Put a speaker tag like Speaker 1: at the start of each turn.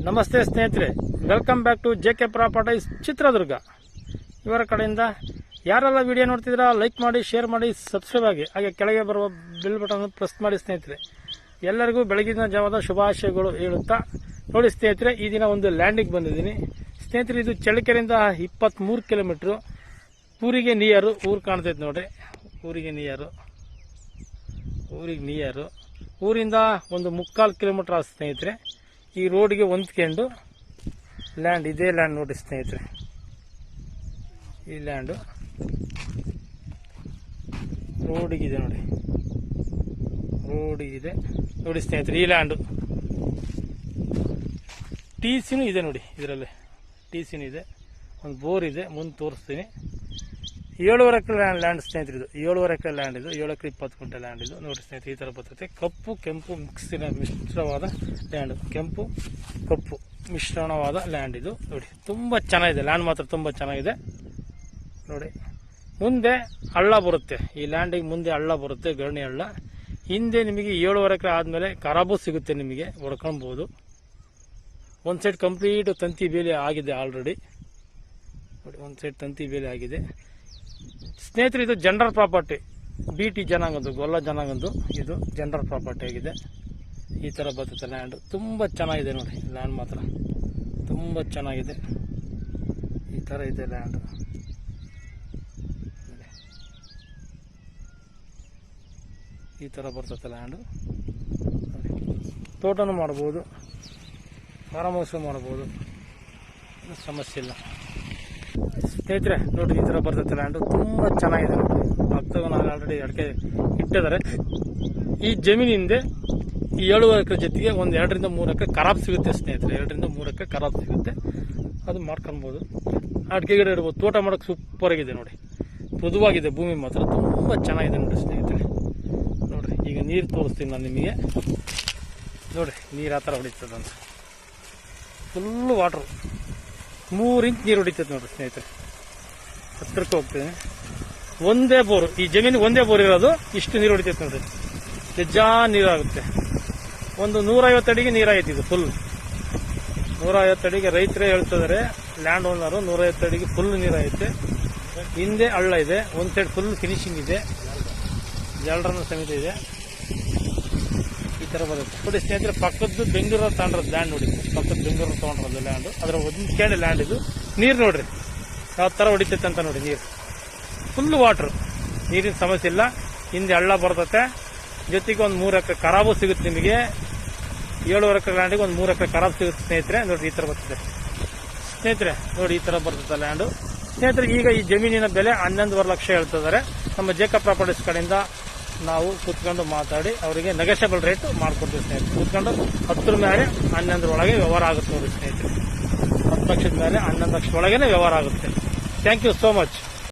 Speaker 1: ನಮಸ್ತೆ ಸ್ನೇಹಿತರೆ, welcome back to J K properties Chitradurga. ಇವರ ಕಡೆಯಿಂದ ಯಾರೆಲ್ಲ ವಿಡಿಯೋ ನೋಡ್ತಿದ್ದೀರಾ ಲೈಕ್ ಮಾಡಿ, ಶೇರ್ ಮಾಡಿ, ಸಬ್ಸ್ಕ್ರೈಬ್ ಆಗಿ, ಹಾಗೆ ಕೆಳಗೆ ಬರುವ ಬೆಲ್ ಬಟನ್ ಪ್ರೆಸ್ ಮಾಡಿ. ಸ್ನೇಹಿತರೆ, ಎಲ್ಲರಿಗೂ ಬೆಳಗಿನ ಜಾವದ ಶುಭಾಶಯಗಳು ಹೇಳುತ್ತಾ ನೋಡಿ ಸ್ನೇಹಿತರೆ, ಈ ದಿನ ಒಂದು ಲ್ಯಾಂಡಿಗೆ ಬಂದಿದ್ದೀನಿ ಸ್ನೇಹಿತರೆ. ಇದು ಚಳ್ಳಕೆರೆಯಿಂದ 23 ಕಿಲೋಮೀಟ್ರು. ಊರಿಗೆ ನಿಯರು, ಊರು ಕಾಣ್ತೈತೆ ನೋಡ್ರಿ. ಊರಿಗೆ ನಿಯರು ಊರಿಂದ ಒಂದು 3/4 ಕಿಲೋಮೀಟರ್ ಆಗ ಸ್ನೇಹಿತರೆ. ಈ ರೋಡ್ಗೆ ಹೊಂದ್ಕೊಂಡು ಲ್ಯಾಂಡ್, ಇದೇ ಲ್ಯಾಂಡ್ ನೋಡಿ ಸ್ನೇಹಿತರೆ. ಈ ಲ್ಯಾಂಡು ರೋಡಿಗಿದೆ ನೋಡಿ ಸ್ನೇಹಿತರೆ. ಈ ಲ್ಯಾಂಡು ಟಿ ಸಿನೂ ಇದೆ ನೋಡಿ, ಇದರಲ್ಲಿ ಟಿ ಸಿನೂ ಇದೆ, ಒಂದು ಬೋರ್ ಇದೆ, ಮುಂದೆ ತೋರಿಸ್ತೀನಿ. 7.5 ಎಕರೆ ಲ್ಯಾಂಡ್ ಸ್ನೇಹಿತರೆ. ಇದು 7.5 ಎಕರೆ ಲ್ಯಾಂಡ್, ಇದು 7 ಎಕರೆ 20 ಗುಂಟೆ ಲ್ಯಾಂಡ್. ಇದು ನೋಡಿ ಸ್ನೇಹಿತರೆ, ಈ ಥರ ಬರ್ತೈತೆ. ಕಪ್ಪು ಕೆಂಪು ಮಿಶ್ರವಾದ ಲ್ಯಾಂಡ್, ಕೆಂಪು ಕಪ್ಪು ಮಿಶ್ರಣವಾದ ಲ್ಯಾಂಡ್ ಇದು ನೋಡಿ. ತುಂಬ ಚೆನ್ನಾಗಿದೆ ಲ್ಯಾಂಡ್, ಮಾತ್ರ ತುಂಬ ಚೆನ್ನಾಗಿದೆ ನೋಡಿ. ಮುಂದೆ ಹಳ್ಳ ಬರುತ್ತೆ, ಈ ಲ್ಯಾಂಡಿಗೆ ಮುಂದೆ ಹಳ್ಳ ಬರುತ್ತೆ, ಗರಣಿ ಹಳ್ಳ. ಹಿಂದೆ ನಿಮಗೆ 7.5 ಎಕರೆ ಆದಮೇಲೆ ಖರಾಬು ಸಿಗುತ್ತೆ, ನಿಮಗೆ ಹೊಡ್ಕೊಳ್ಬೋದು. ಒಂದು ಸೈಡ್ ಕಂಪ್ಲೀಟ್ ತಂತಿ ಬೇಲಿ ಆಗಿದೆ ಆಲ್ರೆಡಿ ನೋಡಿ, ಒಂದು ಸೈಡ್ ತಂತಿ ಬೇಲಿ ಆಗಿದೆ ಸ್ನೇಹಿತರೆ. ಇದು ಜನರಲ್ ಪ್ರಾಪರ್ಟಿ, BT ಜನಾಂಗದ್ದು, ಗೊಲ್ಲ ಜನಾಂಗದ್ದು. ಇದು ಜನರಲ್ ಪ್ರಾಪರ್ಟಿ ಆಗಿದೆ. ಈ ಥರ ಬರ್ತದೆ ಲ್ಯಾಂಡ್. ತುಂಬ ಚೆನ್ನಾಗಿದೆ ನೋಡಿ, ಲ್ಯಾಂಡ್ ಮಾತ್ರ ತುಂಬ ಚೆನ್ನಾಗಿದೆ. ಈ ಥರ ಇದೆ ಲ್ಯಾಂಡ್. ಈ ಥರ ಬರ್ತದೆ ಲ್ಯಾಂಡು. ತೋಟನೂ ಮಾಡ್ಬೋದು, ಫಾರ್ಮ್ ಹೌಸ್ ಮಾಡ್ಬೋದು, ಸಮಸ್ಯೆ ಇಲ್ಲ ಸ್ನೇಹಿತರೆ. ನೋಡಿ, ಈ ಥರ ಬರ್ತೈತೆ ಲ್ಯಾಂಡು, ತುಂಬ ಚೆನ್ನಾಗಿದೆ ನೋಡಿ. ಪಕ್ಕದಾಗ ನಾನು ಆಲ್ರೆಡಿ ಅಡಿಕೆ ಇಟ್ಟಿದ್ದಾರೆ. ಈ ಜಮೀನಿಂದ ಈ 7.5 ಎಕರೆ ಜೊತೆಗೆ ಒಂದು 2ರಿಂದ 3 ಎಕರೆ ಖರಾಬ್ ಸಿಗುತ್ತೆ ಸ್ನೇಹಿತರೆ. 2ರಿಂದ 3 ಎಕರೆ ಖರಾಬ್ ಸಿಗುತ್ತೆ, ಅದು ಮಾಡ್ಕೊಳ್ಬೋದು. ಅಡಿಕೆ ಗಿಡ ಇಡ್ಬೋದು, ತೋಟ ಮಾಡೋಕೆ ಸೂಪರ್ ಆಗಿದೆ ನೋಡಿ. ಮೃದುವಾಗಿದೆ ಭೂಮಿ ಮಾತ್ರ, ತುಂಬ ಚೆನ್ನಾಗಿದೆ ನೋಡಿ ಸ್ನೇಹಿತರೆ. ನೋಡಿರಿ, ಈಗ ನೀರು ತೋರಿಸ್ತೀನಿ ನಾನು ನಿಮಗೆ. ನೋಡಿರಿ, ನೀರು ಆ ಥರ ಹೊಡಿತದಂತ, ಫುಲ್ಲು ವಾಟ್ರು, 3 ಇಂಚ್ ನೀರು ಹೊಡಿತೈತೆ ನೋಡ್ರಿ ಸ್ನೇಹಿತರೆ. ಹತ್ತಿರಕ್ಕೆ ಹೋಗ್ತೀನಿ. ಒಂದೇ ಬೋರು, ಈ ಜಮೀನಿಗೆ ಒಂದೇ ಬೋರ್ ಇರೋದು, ಇಷ್ಟು ನೀರು ಹೊಡಿತೈತೆ ನೋಡ್ರಿ. ಹೆಜ್ಜಾ ನೀರಾಗುತ್ತೆ. ಒಂದು 150 ಅಡಿಗೆ ನೀರಾಗೈತೆ ಇದು ಫುಲ್. 150 ಅಡಿಗೆ ರೈತರೇ ಹೇಳ್ತಿದ್ದಾರೆ, ಲ್ಯಾಂಡ್ ಓನರು. 150 ಅಡಿಗೆ ಫುಲ್ ನೀರಾಗೈತೆ. ಹಿಂದೆ ಹಳ್ಳ ಇದೆ, ಒಂದು ಸೈಡ್ ಫುಲ್ ಫಿನಿಶಿಂಗ್ ಇದೆ, ಜಾಲರನ್ನು ಸಮೇತ ಇದೆ. ಈ ಥರ ಬರುತ್ತೆ ನೋಡಿ ಸ್ನೇಹಿತರೆ. ಪಕ್ಕದ್ದು ಬೆಂಗಳೂರು ತಗೊಂಡ್ರದ್ದು ಲ್ಯಾಂಡ್ ನೋಡಿ, ಪಕ್ಕದ ಬೆಂಗಳೂರು ತೊಗೊಂಡ್ರದ್ದು ಲ್ಯಾಂಡ್. ಅದರ ಒಂದು ಕೇಳಿ ಲ್ಯಾಂಡ್ ಇದು. ನೀರು ನೋಡ್ರಿ ಯಾವ ಥರ ಹೊಡಿತೈತೆ ಅಂತ ನೋಡಿ. ನೀರು ಫುಲ್ ವಾಟ್ರ್, ನೀರಿನ ಸಮಸ್ಯೆ ಇಲ್ಲ. ಹಿಂದೆ ಹಳ್ಳ ಬರ್ತತೆ, ಜೊತೆಗೆ ಒಂದು 3 ಎಕರೆ ಖರಾಬು ಸಿಗುತ್ತೆ ನಿಮಗೆ. 7.5 ಎಕರೆ ಲ್ಯಾಂಡಿಗೆ ಒಂದು 3 ಎಕರೆ ಖರಾಬು ಸಿಗುತ್ತೆ ಸ್ನೇಹಿತರೆ. ನೋಡಿ, ಈ ಥರ ಬರ್ತದೆ ಸ್ನೇಹಿತರೆ. ನೋಡಿ, ಈ ಥರ ಬರ್ತದೆ ಲ್ಯಾಂಡು ಸ್ನೇಹಿತರೆ. ಈಗ ಈ ಜಮೀನಿನ ಬೆಲೆ 11.5 ಲಕ್ಷ ಹೇಳ್ತಿದ್ದಾರೆ. ನಮ್ಮ ಜೆ ಕೆ ಪ್ರಾಪರ್ಟೀಸ್ ಕಡೆಯಿಂದ ನಾವು ಕೂತ್ಕೊಂಡು ಮಾತಾಡಿ ಅವರಿಗೆ ನೆಗೋಷಿಯಬಲ್ ರೇಟ್ ಮಾಡ್ಕೊಡ್ತೀವಿ ಸ್ನೇಹಿತರೆ. ಕೂತ್ಕೊಂಡು 10 ಮೇಲೆ 11 ಒಳಗೆ ವ್ಯವಹಾರ ಆಗುತ್ತೆ ನೋಡಿ ಸ್ನೇಹಿತರೆ. 10 ಲಕ್ಷದ ಮೇಲೆ 11 ಲಕ್ಷದ ಒಳಗೇನೆ ವ್ಯವಹಾರ ಆಗುತ್ತೆ. Thank you so much.